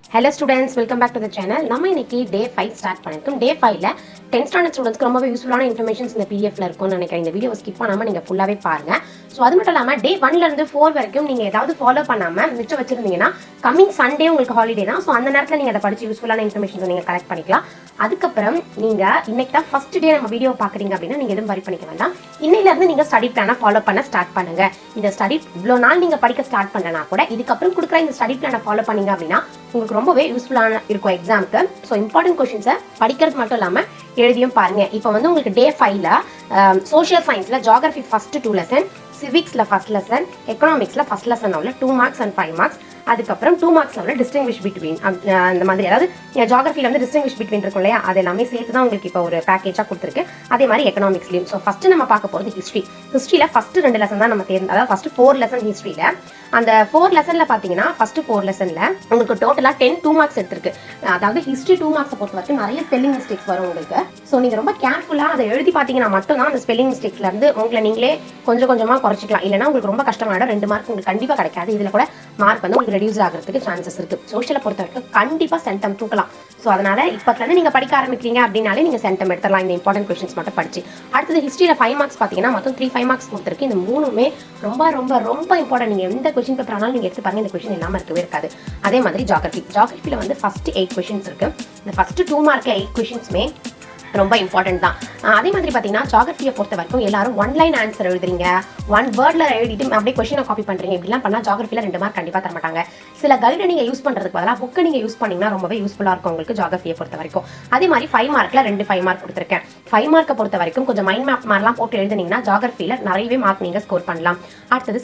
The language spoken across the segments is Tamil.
Hello students, welcome back to the channel. நம்ம இன்னைக்கு day 5 ஸ்டார்ட் பண்ணிருக்கோம். day 5ல 10th standard ஸ்டூடண்ட்ஸ்க்கு ரொம்பவே யூஸ்ஃபுல்லான இன்ஃபர்மேஷன்ஸ் இந்த பிடிஎஃப்ல இருக்கும்னு நினைக்கிறேன். இந்த வீடியோ ஸ்கிப் பண்ணாம நீங்க ஃபுல்லாவே பாருங்க. ஸோ அது மட்டும் இல்லாமல் day 1ல இருந்து 4 வரைக்கும் நீங்க ஏதாவது ஃபாலோ பண்ணாம மிச்சம் வச்சிருந்தீங்கன்னா கமிங் சண்டே உங்களுக்கு ஹாலிடே தான். ஸோ அந்த நேரத்தில் நீங்க அதை படிச்சு யூஸ்ஃபுல்லான இன்ஃபர்மேஷன்ஸ் நீங்க கலெக்ட் பண்ணிக்கலாம். அதுக்கப்புறம் நீங்க இன்னைக்கு தான் ஃபர்ஸ்ட் டே நம்ம வீடியோ பாக்குறீங்க அப்படின்னா நீங்க எதுவும் வரி பண்ணிக்க வேண்டாம். இன்னையில இருந்து நீங்க ஸ்டடி பிளானை ஃபாலோ பண்ண ஸ்டார்ட் பண்ணுங்க. இந்த ஸ்டடி இவ்வளோ நாள் நீங்க படிக்க ஸ்டார்ட் பண்ணனா கூட இதுக்கப்புறம் கொடுக்குற இந்த ஸ்டடி பிளானை ஃபாலோ பண்ணீங்க அப்படின்னா உங்களுக்கு ரொம்பவே யூஸ்ஃபுல்லான இருக்கும் எக்ஸாமுக்கு. ஸோ இம்பார்ட்டன்ட் கொஸ்டின்ஸை படிக்கிறது மட்டும் இல்லாமல் எழுதியும் பாருங்க. இப்போ வந்து உங்களுக்கு day 5ல சோஷியல் சயின்ஸ்ல ஜியோகிராஃபி ஃபர்ஸ்ட் 2 லெசன், சிவிக்ஸ்ல ஃபர்ஸ்ட் லெசன், எக்கனாமிக்ஸ்ல ஃபர்ஸ்ட் லெசன் உள்ள 2 மார்க்ஸ் அண்ட் 5 மார்க்ஸ். அதுக்கப்புறம் 2 மார்க்ஸ்ல உள்ள டிஸ்டிங்விஷ் பிட்வீன் அந்த மாதிரி, அதாவது ஜியோகிராஃபில வந்து டிஸ்டிங்விஷ் பிட்வீன் இருக்கும் இல்லையா, அது எல்லாமே சேர்த்து தான் உங்களுக்கு இப்போ ஒரு பேக்கேஜா கொடுத்துருக்கு. அதே மாதிரி எக்கனாமிக்ஸ்லயும். ஸோ ஃபர்ஸ்ட் நம்ம பார்க்க போகிறது ஹிஸ்ட்ரியில ஃபர்ஸ்ட் 2 லெசன் தான் நம்ம அதாவது ஃபர்ஸ்ட் 4 லெசன் ஹிஸ்ட்ரியில. அந்த 4 லெசன்ல பாத்தீங்கன்னா ஃபர்ஸ்ட் 4 லெசன்ல உங்களுக்கு டோட்டலா 2 மார்க்ஸ் எடுத்திருக்கு. அதாவது ஹிஸ்ட்ரி 2 மார்க்ஸ் பொறுத்த வரைக்கும் நிறைய ஸ்பெல்லிங் மிஸ்டேக்ஸ் வரும் உங்களுக்கு. ஸோ நீங்க ரொம்ப கேர்ஃபுல்லா அதை எழுதி பாத்தீங்கன்னா மட்டும் தான் அந்த ஸ்பெல்லிங் மிஸ்டேக்ஸ்ல இருந்து உங்களை நீங்களே கொஞ்சம் கொஞ்சமா குறைச்சிக்கலாம். இல்லைன்னா உங்களுக்கு ரொம்ப கஷ்டமாயிடும். 2 மார்க் உங்களுக்கு கண்டிப்பா கிடைக்காது. இதுல கூட மார்க் வந்து உங்களுக்கு ரெடியூஸ் ஆகிறதுக்கு சான்சஸ் இருக்கு. சோஷியலை பொறுத்த வரைக்கும் கண்டிப்பா சென்டம் தூக்கலாம். ஸோ அதனால இப்பத்துல இருந்து நீங்க படிக்க ஆரம்பிக்கிறீங்க அப்படின்னாலே நீங்க சென்டம் எடுத்துடலாம். இந்த இம்பார்ட்டன்ட் கொஸ்டின்ஸ் மட்டும் படிச்சு. அடுத்தது ஹிஸ்ட்ரியில 5 மார்க்ஸ் பாத்தீங்கன்னா மொத்தம் 5 மார்க்ஸ் கொடுத்துருக்கு. இந்த மூணுமே ரொம்ப ரொம்ப ரொம்ப இம்பார்ட்டன்ட். நீங்க எந்த கொஸ்டின் பேப்பர் ஆனாலும் நீங்க எடுத்து பாருங்க, இந்த கொஸ்டின் இல்லாம இருக்கவே இருக்காது. அதே மாதிரி ஜியோகிராஃபில வந்து ஃபர்ஸ்ட் 8 கொஸ்டின்ஸ் இருக்கு. இந்த ஃபர்ஸ்ட் 2 மார்க்ல 8 கொஸ்டின்ஸ்மே ரொம்ப இம்பார்ட்டன்ட் தான். அதே மாதிரி பார்த்தீங்கன்னா ஜியோகிராஃபியை பொறுத்த வரைக்கும் எல்லாரும் 1 லைன் ஆன்சர் எழுதுறீங்க, 1 வேர்ட்ல எழுதிட்டு அப்படியே கொஸ்டினை காப்பி பண்றீங்க. இப்படிலாம் பண்ணா ஜியோகிராஃபில 2 மார்க் கண்டிப்பா தர மாட்டாங்க. சில கைடை நீங்க யூஸ் பண்றதுக்கு பதிலாக புக்கை நீங்க யூஸ் பண்ணீங்கன்னா ரொம்பவே யூஸ்ஃபுல்லா இருக்கும் உங்களுக்கு ஜியோகிராஃபியை பொறுத்த வரைக்கும். அதே மாதிரி 5 மார்க்ல 5 மார்க் கொடுத்துருக்கேன். 5 மார்க்கை பொறுத்த வரைக்கும் கொஞ்சம் மைண்ட் மேப் மாதிரிலாம் போட்டு எழுதுனீங்கன்னா ஜியோகிராஃபில நிறையவே மார்க் நீங்க ஸ்கோர் பண்ணலாம். அடுத்தது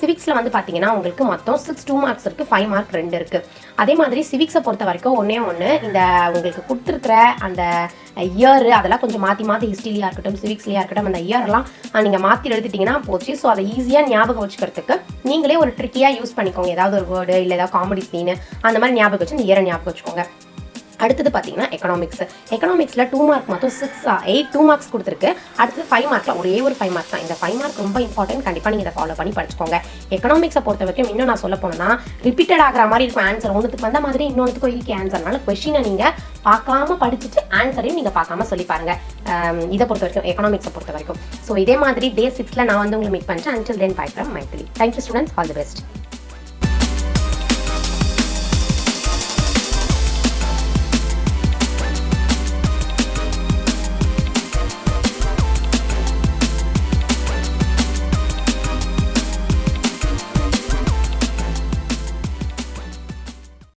சிவிக்ஸ்ல வந்து பாத்தீங்கன்னா உங்களுக்கு மொத்தம் 2 மார்க்ஸ் இருக்கு, 5 மார்க் 2 இருக்கு. அதே மாதிரி சிவிக்ஸை பொறுத்த வரைக்கும் ஒன்னே இந்த உங்களுக்கு கொடுத்துருக்கிற அந்த இயர் அதெல்லாம் கொஞ்சம் மாற்றி ஹிஸ்ட்ரிலியா இருக்கட்டும் சிவிக்ஸ்லியா இருக்கட்டும் அந்த இயர்லாம் நீங்கள் மாற்றி எழுதிட்டீங்கன்னா போச்சு. ஸோ அதை ஈஸியாக ஞாபகம் வச்சுக்கிறதுக்கு நீங்களே ஒரு ட்ரிக்கியாக யூஸ் பண்ணிக்கோங்க. ஏதாவது ஒரு வேர்டு இல்லை ஏதாவது காமெடி சீனு அந்த மாதிரி ஞாபகம் வச்சு இந்த இயரை ஞாபகம் வச்சுக்கோங்க. அடுத்தது பார்த்தீங்கன்னா எக்கனாமிக்ஸில் 2 மார்க் மொத்தம் 2 மார்க்ஸ் கொடுத்துருக்கு. அடுத்தது 5 மார்க்ல ஒரே ஒரு 5 மார்க் தான். இந்த 5 மார்க் ரொம்ப இம்பார்ட்டன்ட். கண்டிப்பாக நீங்கள் இதை ஃபாலோ பண்ணி படிச்சுக்கோங்க. எக்கனாமிக்ஸை பொறுத்த வரைக்கும் இன்னும் நான் சொல்ல போனோம்னா ரிப்பீட்டட் ஆகிற மாதிரி இருக்கும் ஆன்சர். ஒன்றுத்துக்கு வந்த மாதிரி இன்னொன்றுக்கும் இருக்கே ஆன்சர்னால கொஸ்டினை நீங்கள் பார்க்காம படிச்சுட்டு ஆன்சரையும் நீங்கள் பார்க்காம சொல்லி பாருங்க. இதை பொறுத்த வரைக்கும் எக்கனாமிக்ஸை பொறுத்த வரைக்கும். ஸோ இதே மாதிரி day 6ல நான் வந்து உங்களுக்கு மீட் பண்ணுறேன். Until then, bye from Mythri. Thank you students, all the best.